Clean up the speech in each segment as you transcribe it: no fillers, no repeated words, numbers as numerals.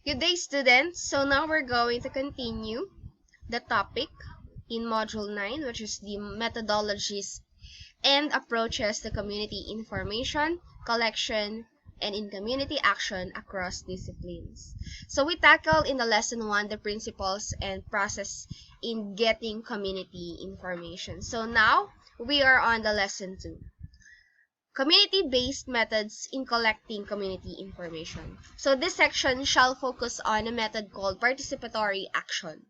Good day, students. So now we're going to continue the topic in Module 9, which is the methodologies and approaches to community information, collection, and in community action across disciplines. So we tackled in the Lesson 1 the principles and process in getting community information. So now we are on the Lesson 2. Community-based methods in collecting community information. So this section shall focus on a method called participatory action.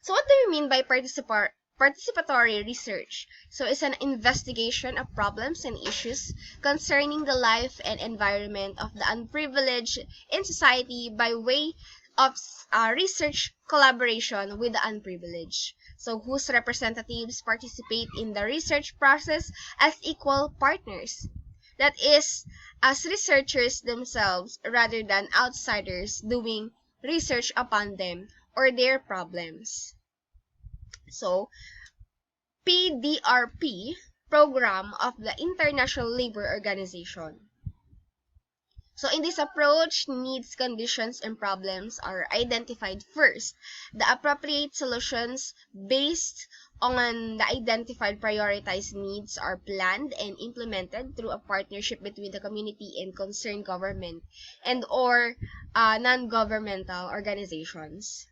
So what do you mean by participatory research? So it's an investigation of problems and issues concerning the life and environment of the unprivileged in society by way of research collaboration with the unprivileged. So whose representatives participate in the research process as equal partners. That is, as researchers themselves rather than outsiders doing research upon them or their problems. So, PDRP, Program of the International Labour Organization. So in this approach, needs, conditions, and problems are identified first. The appropriate solutions based on the identified prioritized needs are planned and implemented through a partnership between the community and concerned government and or non-governmental organizations.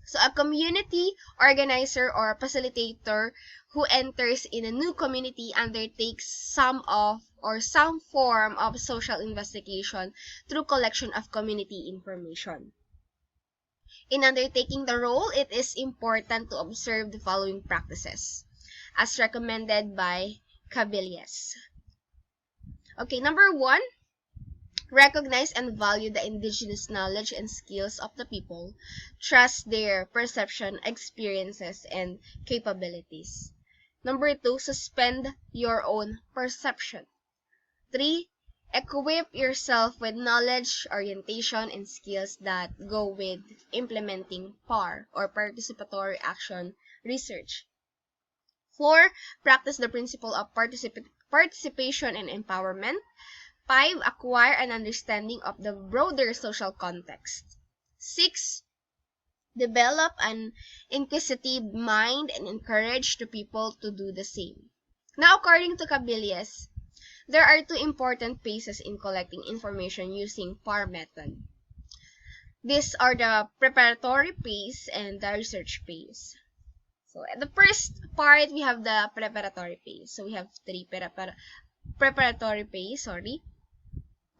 So a community organizer or facilitator who enters in a new community undertakes some form of social investigation through collection of community information. In undertaking the role, it is important to observe the following practices, as recommended by Cabilles. Okay, number 1, recognize and value the indigenous knowledge and skills of the people. Trust their perception, experiences, and capabilities. Number 2, suspend your own perception. 3, equip yourself with knowledge, orientation, and skills that go with implementing PAR or participatory action research. 4, practice the principle of participation and empowerment. 5, acquire an understanding of the broader social context. 6, develop an inquisitive mind and encourage the people to do the same. Now, according to Cabilles, there are 2 important phases in collecting information using PAR method. These are the preparatory phase and the research phase. So, at the first part, we have the preparatory phase. So, we have 3 preparatory phase,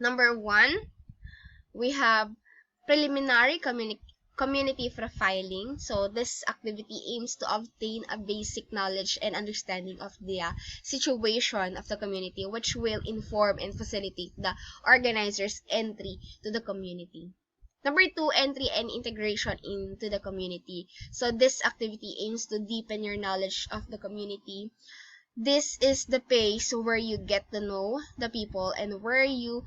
Number 1, we have preliminary community profiling. So this activity aims to obtain a basic knowledge and understanding of the situation of the community, which will inform and facilitate the organizer's entry to the community. Number 2, entry and integration into the community. So this activity aims to deepen your knowledge of the community. This is the phase where you get to know the people and where you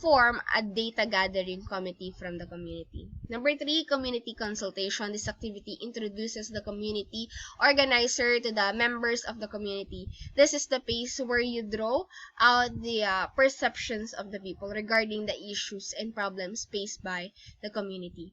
form a data gathering committee from the community. Number 3, community consultation. This activity introduces the community organizer to the members of the community. This is the phase where you draw out the perceptions of the people regarding the issues and problems faced by the community.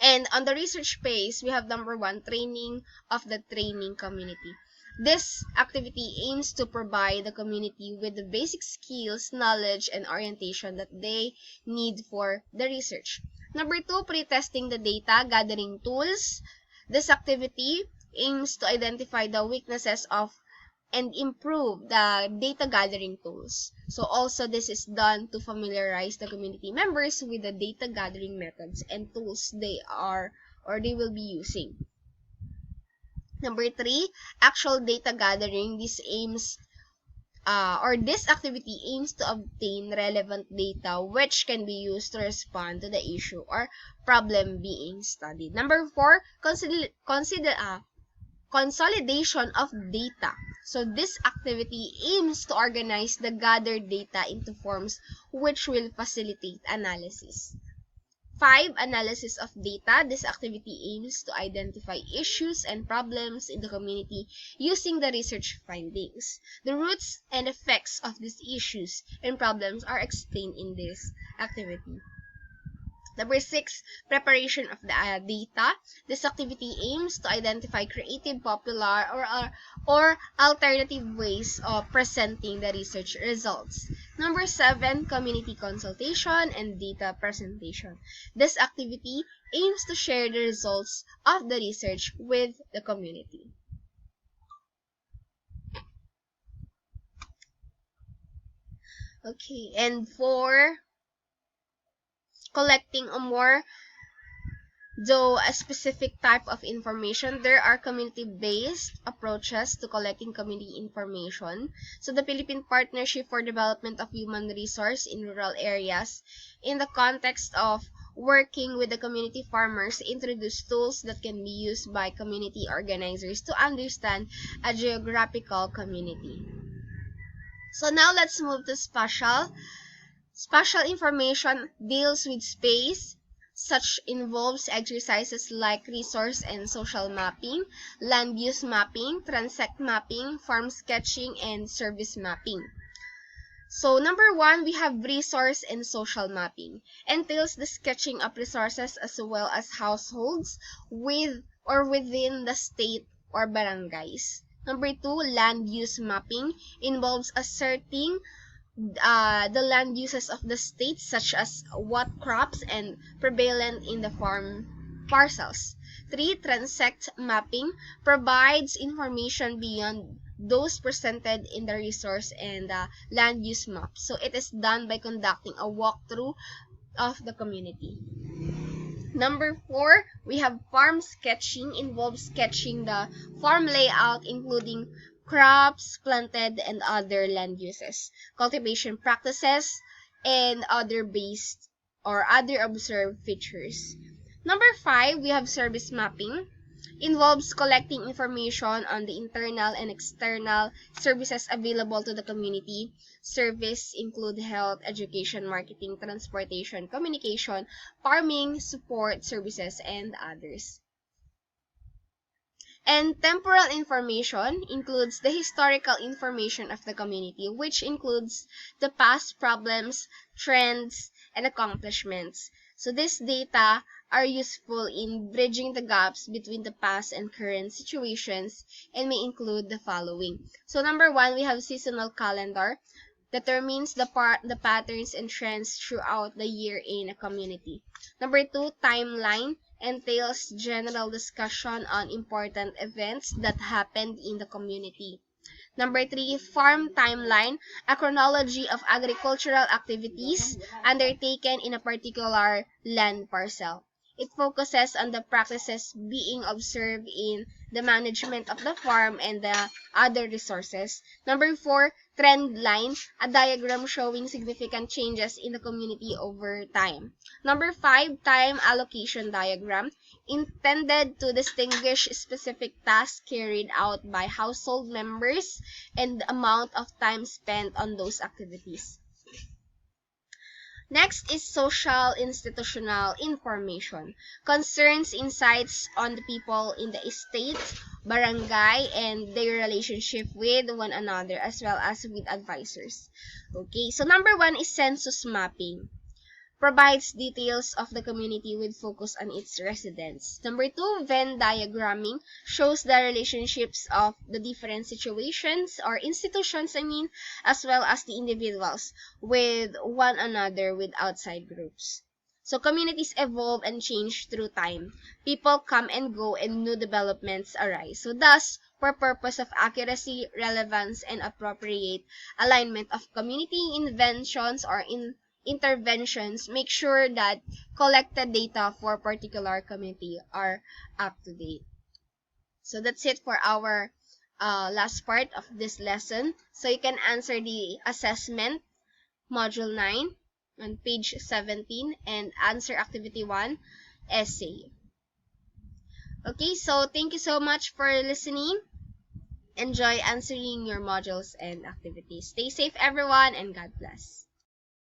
And on the research phase, we have number 1, training of the training community. This activity aims to provide the community with the basic skills, knowledge, and orientation that they need for the research. Number 2, pre-testing the data gathering tools. This activity aims to identify the weaknesses of and improve the data gathering tools. So also this is done to familiarize the community members with the data gathering methods and tools they will be using. Number 3, actual data gathering. This activity aims to obtain relevant data which can be used to respond to the issue or problem being studied. Number 4, consolidation of data. So this activity aims to organize the gathered data into forms which will facilitate analysis. 5, analysis of data. This activity aims to identify issues and problems in the community using the research findings. The roots and effects of these issues and problems are explained in this activity. Number 6, preparation of the data. This activity aims to identify creative, popular, or alternative ways of presenting the research results. Number 7, community consultation and data presentation. This activity aims to share the results of the research with the community. Okay, and for collecting a specific type of information, there are community-based approaches to collecting community information. So the Philippine Partnership for Development of Human Resource in Rural Areas, in the context of working with the community farmers, introduce tools that can be used by community organizers to understand a geographical community. So now let's move to spatial. Spatial information deals with space. Such involves exercises like resource and social mapping, land use mapping, transect mapping, farm sketching, and service mapping. So number 1, we have resource and social mapping. Entails the sketching of resources as well as households with or within the state or barangays. Number 2, land use mapping involves asserting the land uses of the state, such as what crops and prevalent in the farm parcels. 3, transect mapping provides information beyond those presented in the resource and land use map. So it is done by conducting a walkthrough of the community. Number 4, we have farm sketching. Involves sketching the farm layout, including crops planted and other land uses, cultivation practices, and other based or other observed features. Number 5, we have service mapping. Involves collecting information on the internal and external services available to the community. Service include health, education, marketing, transportation, communication, farming, support services, and others. And temporal information includes the historical information of the community, which includes the past problems, trends, and accomplishments. So these data are useful in bridging the gaps between the past and current situations and may include the following. So number 1, we have seasonal calendar. Determines the patterns and trends throughout the year in a community. Number 2, timeline entails general discussion on important events that happened in the community. Number 3, farm timeline, a chronology of agricultural activities undertaken in a particular land parcel. It focuses on the practices being observed in the management of the farm and the other resources. Number 4, trend line, a diagram showing significant changes in the community over time. Number 5, time allocation diagram, intended to distinguish specific tasks carried out by household members and the amount of time spent on those activities. Next is social institutional information. Concerns insights on the people in the estate, barangay, and their relationship with one another as well as with advisors. Okay, so number 1 is census mapping. Provides details of the community with focus on its residents. Number 2, Venn diagramming shows the relationships of the different situations or institutions, as well as the individuals with one another with outside groups. So communities evolve and change through time. People come and go and new developments arise. So thus, for purpose of accuracy, relevance, and appropriate alignment of community inventions or interventions, make sure that collected data for particular community are up to date. So that's it for our last part of this lesson. So you can answer the assessment, module 9 on page 17, and answer activity 1, essay. Okay, so thank you so much for listening. Enjoy answering your modules and activities. Stay safe, everyone, and God bless.